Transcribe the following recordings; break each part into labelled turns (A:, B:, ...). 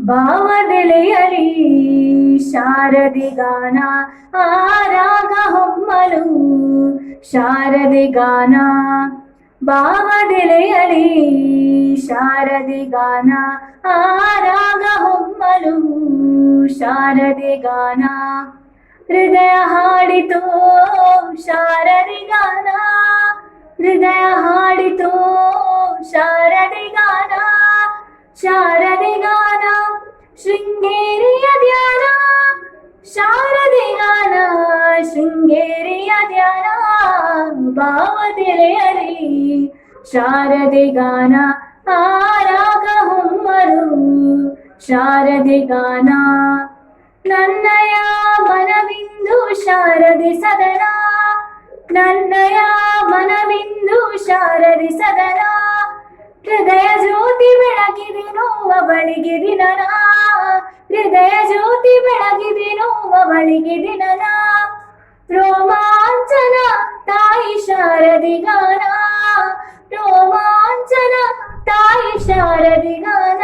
A: ಭಾವದೆಲೆಯಲಿ ಶಾರದಿ ಗಾನ ಆರಾಗ ಹೊಮ್ಮಲು ಶಾರದಿ ಗಾನ ಭಾವದೆಲೆಯಲಿ ಶಾರದಿ ಗಾನ ಆರಾಗ ಹೊಮ್ಮಲು ಶಾರದಿ ಗಾನ ಹೃದಯ ಹಾಡಿತು ಶಾರದಿ ಗಾನ ಹೃದಯ ಹಾಡಿತು ಶಾರದಿ ಗಾನ ಶಾರದಿ ಗಾನ ಶೃಂಗೇರಿಯ ಧ್ಯಾನ ಶಾರದಿ ಗಾನ ಶೃಂಗೇರಿಯ ಧ್ಯಾನ ಭಾವದೆಲೆಯಲಿ ಶಾರದಿ ಗಾನ ಆರಾಗ ಹೊಮ್ಮಲು ಶಾರದಿ ಗಾನ ನನ್ನಯ ಮನವಿಂದು ಶಾರದಿ ಸದನ ನನ್ನಯ ಮನವಿಂದು ಶಾರದಿ ಸದನ ಹೃದಯ ಜ್ಯೋತಿ ಬೆಳಗಿದಿನು ಅವಳಿಗೆ ದಿನನ ಹೃದಯ ಜ್ಯೋತಿ ಬೆಳಗಿದಿನು ಅವಳಿಗೆ ದಿನನ ರೋಮಾಂಚನ ತಾಯಿ ಶಾರದಿ ಗಾನ ರೋಮಾಂಚನ ತಾಯಿ ಶಾರದಿ ಗಾನ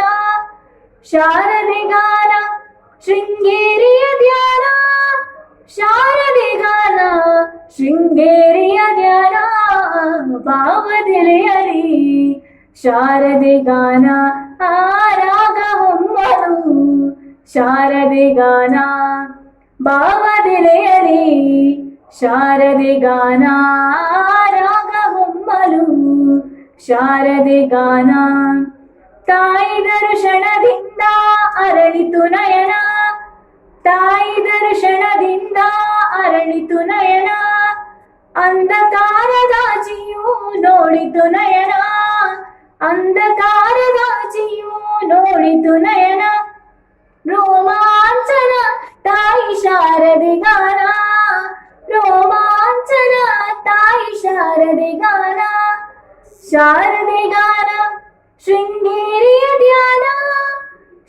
A: ಶಾರದಿ ಗಾನ ಶೃಂಗೇರಿಯ ಧ್ಯಾನ ಶಾರದಿ ಗಾನ ಶೃಂಗೇರಿಯ ಧ್ಯಾನ ಭಾವದೆಲೆಯಲಿ ಶಾರದಿ ಗಾನ ಆರಾಗ ಹೊಮ್ಮಲು ಶಾರದಿ ಗಾನ ಭಾವದೆಲೆಯಲಿ ಶಾರದಿ ಗಾನ ಆರಾಗ ಹೊಮ್ಮಲು ಶಾರದಿ ಗಾನ ತಾಯಿ ದರ್ಶನದಿಂದ ಅರಳಿತು ನಯನ ತಾಯಿ ದರ್ಶನದಿಂದ ಅರಳಿತು ನಯನ ಅಂಧಕಾರದಾಚಿಯೂ ನೋಡಿತು ನಯನ ಅಂಧಕಾರದಾಚಿಯೂ ನೋಡಿತು ನಯನ ರೋಮಾಂಚನ ತಾಯಿ ಶಾರದಿ ಗಾನ ರೋಮಾಂಚನ ತಾಯಿ ಶಾರದಿ ಗಾನ ಶಾರದಿ ಗಾನ ಶೃಂಗೇರಿಯ ಧ್ಯಾನ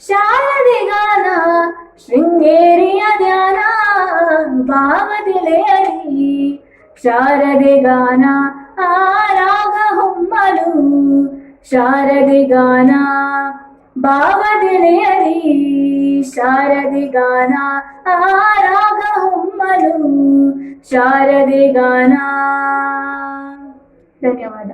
A: ಶಾರದಿ ಗಾನ ಶೃಂಗೇರಿಯ ಧ್ಯಾನ ಭಾವದೆಲೆಯಲಿ ಶಾರದಿ ಗಾನ ಆರಾಗ ಹೊಮ್ಮಲು ಶಾರದಿ ಗಾನ ಭಾವದೆಲೆಯಲಿ ಶಾರದಿ ಗಾನ ಆರಾಗ ಹೊಮ್ಮಲು ಶಾರದಿ ಗಾನ ಧನ್ಯವಾದ.